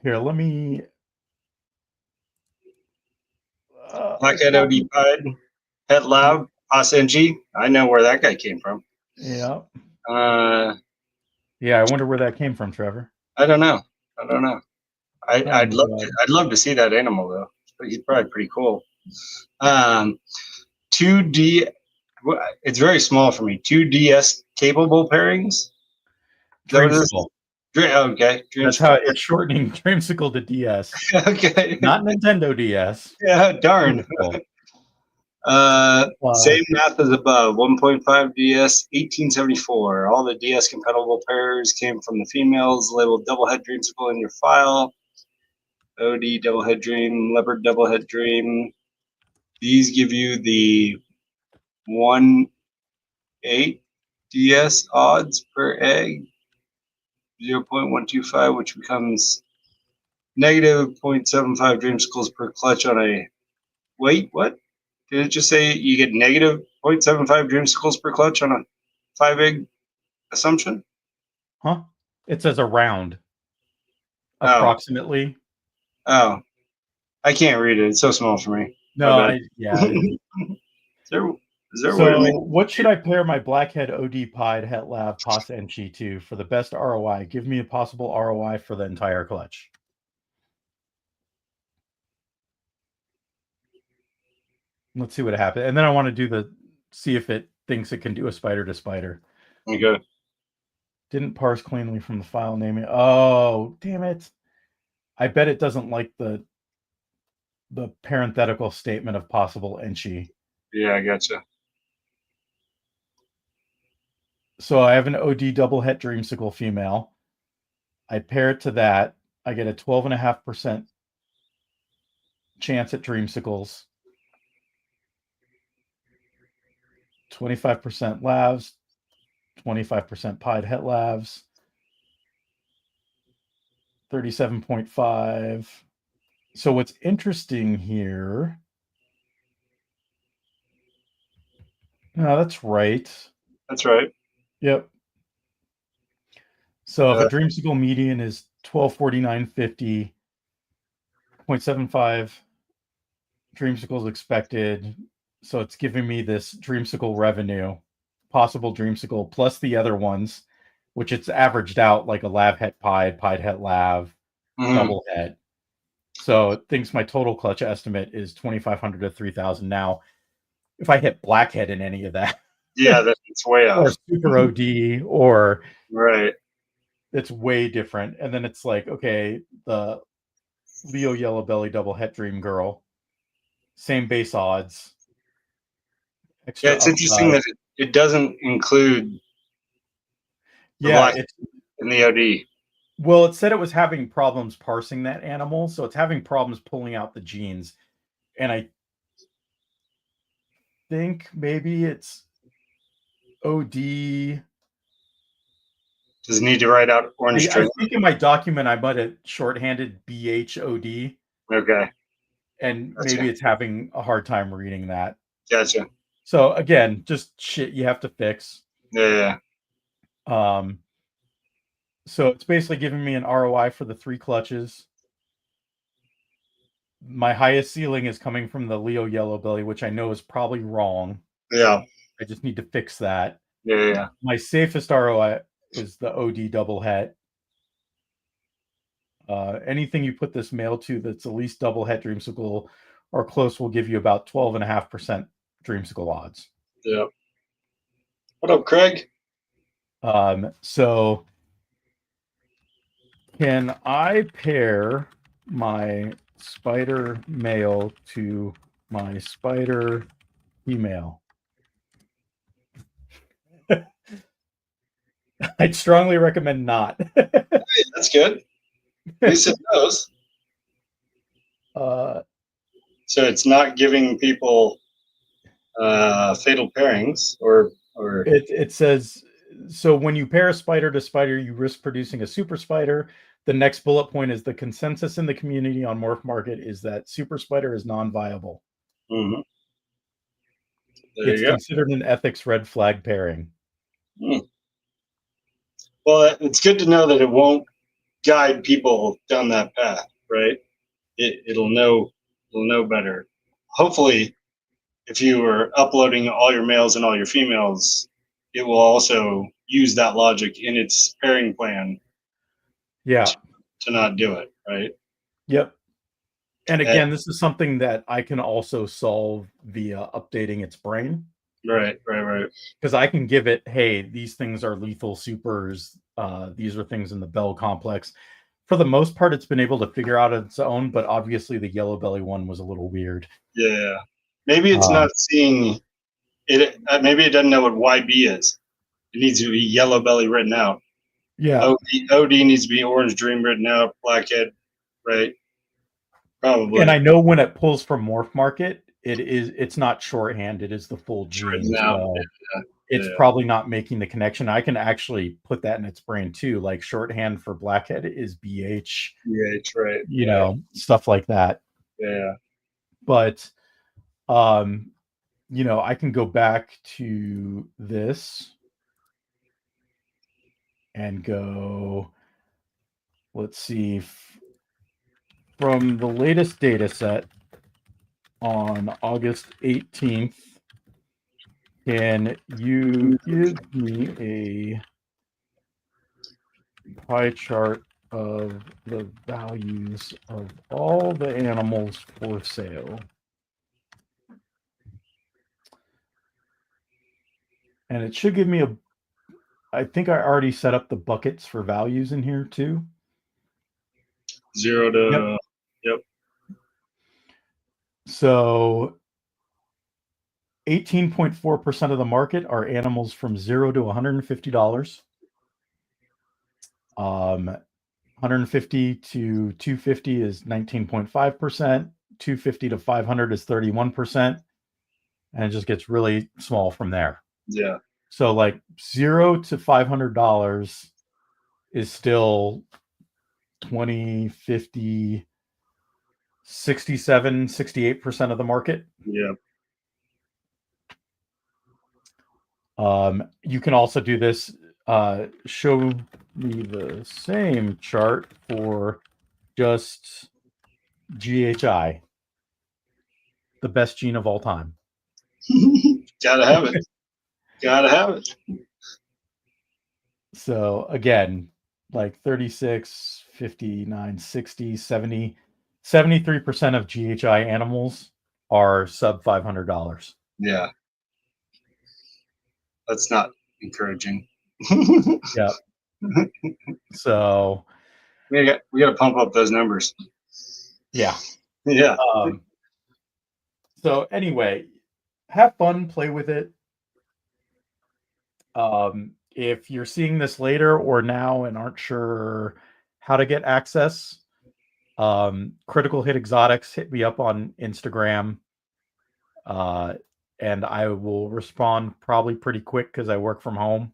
Here, let me. Blackhead OD Pied, Het Lab, Os-NG. I know where that guy came from. Yeah. Yeah, I wonder where that came from, Trevor. I don't know. I'd love to see that animal though. He's probably pretty cool. 2D. It's very small for me. 2 DS capable pairings. Dreamsicle. Okay. That's how it's shortening Dreamsicle to DS. Okay. Not Nintendo DS. Yeah, darn. Same math as above. 1.5 DS, 1874. All the DS compatible pairs came from the females. Labeled doublehead Dreamsicle in your file. OD doublehead dream, leopard doublehead dream. These give you the 1.8 DS odds per egg. 0.125, which becomes negative 0.75 dreamsicles per clutch on a. Wait, what? Did it just say you get negative 0.75 dreamsicles per clutch on a 5 egg assumption? Huh? It says around. Approximately. Oh. I can't read it. It's so small for me. No, yeah. So what should I pair my Blackhead OD Pied Het Lab Os-NG to for the best ROI? Give me a possible ROI for the entire clutch. Let's see what happens. And then I want to do see if it thinks it can do a spider to spider. Okay. Didn't parse cleanly from the file naming. Oh, damn it. I bet it doesn't like the parenthetical statement of possible NG. Yeah, I gotcha. So I have an OD double het Dreamsicle female. I pair it to that. I get a 12.5% chance at Dreamsicles. 25% lavs, 25% pied het lavs, 37.5. So what's interesting here? No, that's right. That's right. Yep. So if a Dreamsicle median is 1249.50, 0.75 Dreamsicles expected. So it's giving me this Dreamsicle revenue, possible Dreamsicle plus the other ones, which it's averaged out like a lav het pied het lav, double het. So it thinks my total clutch estimate is 2,500 to 3,000. Now, if I hit blackhead in any of that, yeah, that's way off. Or super OD, or right, it's way different. And then it's like, okay, the Leo Yellow Belly double het dream girl, same base odds. Yeah, it's interesting that it doesn't include it's in the OD. Well, it said it was having problems parsing that animal, so it's having problems pulling out the genes. And I think maybe it's OD. Does it need to write out orange string? I think in my document I might have shorthanded BHOD. Okay. And maybe it's having a hard time reading that. Gotcha. So again, just shit you have to fix. Yeah. So it's basically giving me an ROI for the 3 clutches. My highest ceiling is coming from the Leo Yellow Belly, which I know is probably wrong. Yeah. I just need to fix that. Yeah. My safest ROI is the OD double het. Anything you put this male to that's at least double het dreamsicle or close will give you about 12.5% dreamsicle odds. Yeah. What up, Craig? So can I pair my spider male to my spider female? I'd strongly recommend not. Hey, that's good. At least it knows. So it's not giving people fatal pairings or it says, so when you pair a spider to spider, you risk producing a super spider. The next bullet point is the consensus in the community on Morph Market is that super spider is non-viable. There It's you go. considered an ethics red flag pairing. Well, it's good to know that it won't guide people down that path, right? It'll know better. Hopefully, if you are uploading all your males and all your females, it will also use that logic in its pairing plan. Yeah. To not do it, right? Yep. And again, this is something that I can also solve via updating its brain. Right. Because I can give it, hey, these things are lethal supers. These are things in the Bell complex. For the most part, it's been able to figure out its own, but obviously the yellow belly one was a little weird. Yeah. Maybe it's not seeing it. Maybe it doesn't know what YB is. It needs to be yellow belly written out. Yeah. OD needs to be orange dream written out, blackhead, right? Probably. And I know when it pulls from Morph Market, it's not shorthand, it is the full gene. So it's probably not making the connection. I can actually put that in its brain too. Like shorthand for blackhead is BH. BH, right. You know, stuff like that. Yeah. But you know, I can go back to this and go, let's see, from the latest data set on August 18th, can you give me a pie chart of the values of all the animals for sale? And it should give me I think I already set up the buckets for values in here too. 0 to, yep. So 18.4% of the market are animals from $0 to $150. 150 to 250 is 19.5%. 250 to 500 is 31%. And it just gets really small from there. Yeah. So like $0 to $500 is still 20, 50, 67, 68% of the market. Yeah. You can also do this. Show me the same chart for just GHI, the best gene of all time. Gotta have it. Gotta have it. So again, like 36, 59, 60, 70, 73% of GHI animals are sub $500. Yeah. That's not encouraging. Yeah. So we got to pump up those numbers. Yeah. Yeah. So anyway, have fun, play with it. If you're seeing this later or now and aren't sure how to get access, Critical Hit Exotics, hit me up on Instagram. And I will respond probably pretty quick because I work from home.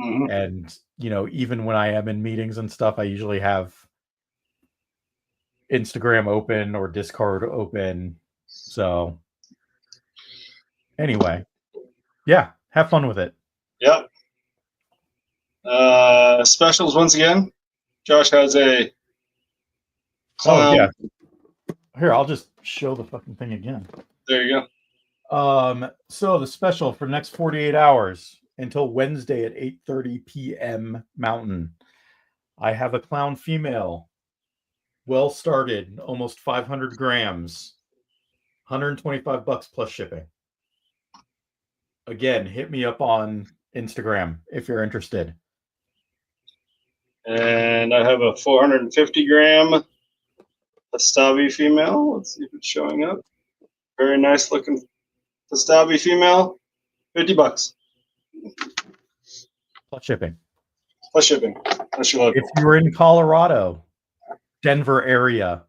Mm-hmm. And, you know, even when I am in meetings and stuff, I usually have Instagram open or Discord open. So anyway, yeah, have fun with it. Yep. Specials once again. Josh has a clown. Oh, yeah. Here, I'll just show the fucking thing again. There you So the special for the next 48 hours until Wednesday at 8:30 p.m. Mountain. I have a clown female, well started, almost 500 grams, $125 plus shipping. Again, hit me up on Instagram if you're interested. And I have a 450 gram Pastavi female. Let's see if it's showing up. Very nice looking Pastavi female. $50 Plus shipping. plus shipping. Plus your local. If you're in Colorado, Denver area,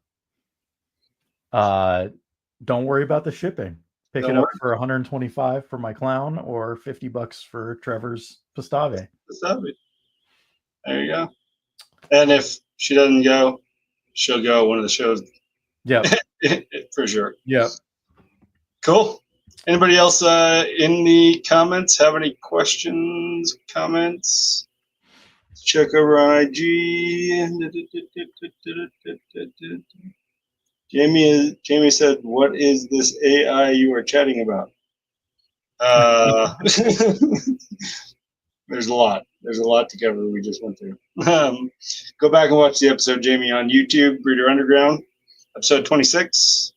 don't worry about the shipping. Pick it up for 125 for my clown or $50 for Trevor's Pastavi. Pastavi. There you go. And if she doesn't go, she'll go one of the shows. Yep. For sure. Yep. Cool. Anybody else in the comments have any questions, comments? Check over on IG. Jamie said, "What is this AI you are chatting about?" There's a lot. There's a lot to cover. We just went through. Go back and watch the episode, Jamie, on YouTube, Breeder Underground, episode 26.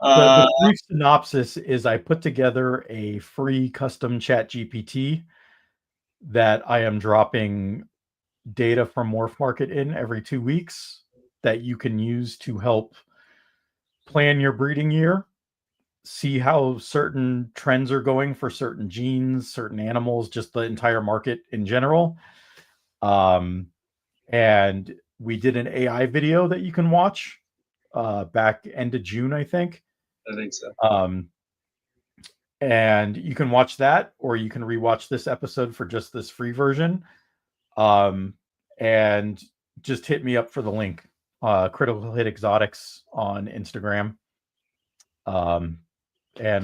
The brief synopsis is I put together a free custom chat GPT that I am dropping data from Morph Market in every 2 weeks that you can use to help plan your breeding year, see how certain trends are going for certain genes, certain animals, just the entire market in general. And we did an AI video that you can watch back end of June, I think. I think so. And you can watch that, or you can rewatch this episode for just this free version. And just hit me up for the link. Critical Hit Exotics on Instagram. And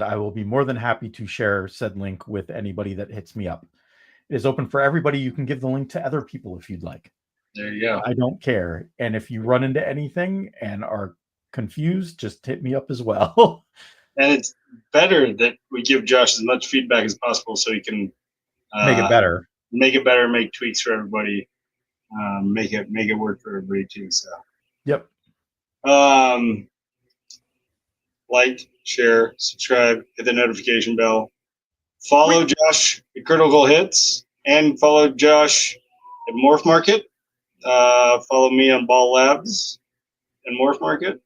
I will be more than happy to share said link with anybody that hits me up. It is open for everybody. You can give the link to other people if you'd like. There you go. I don't care. And if you run into anything and are confused, just hit me up as well. And it's better that we give Josh as much feedback as possible so he can make it better. Make it better, make tweaks for everybody. Make it work for everybody too. So yep. Like, share, subscribe, hit the notification bell. Follow Josh at Critical Hits and follow Josh at Morph Market. Follow me on Ball Labs and Morph Market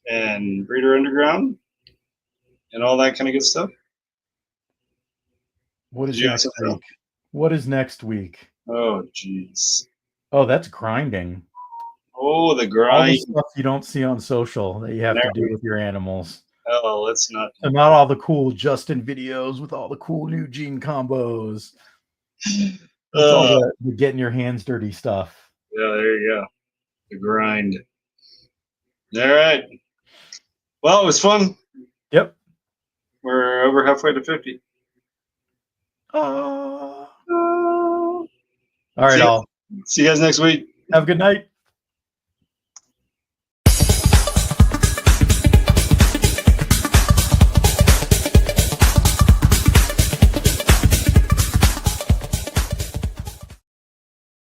and Breeder Underground and all that kind of good stuff. What is next week? What is next week? Oh, jeez. Oh, that's grinding. Oh, the grind. All the stuff you don't see on social that you have to do with your animals. Oh, let's not. So not all the cool Justin videos with all the cool new gene combos. It's all the getting your hands dirty stuff. Yeah, there you go. The grind. All right. Well, it was fun. Yep. We're over halfway to 50. All right, all. See you guys next week. Have a good night.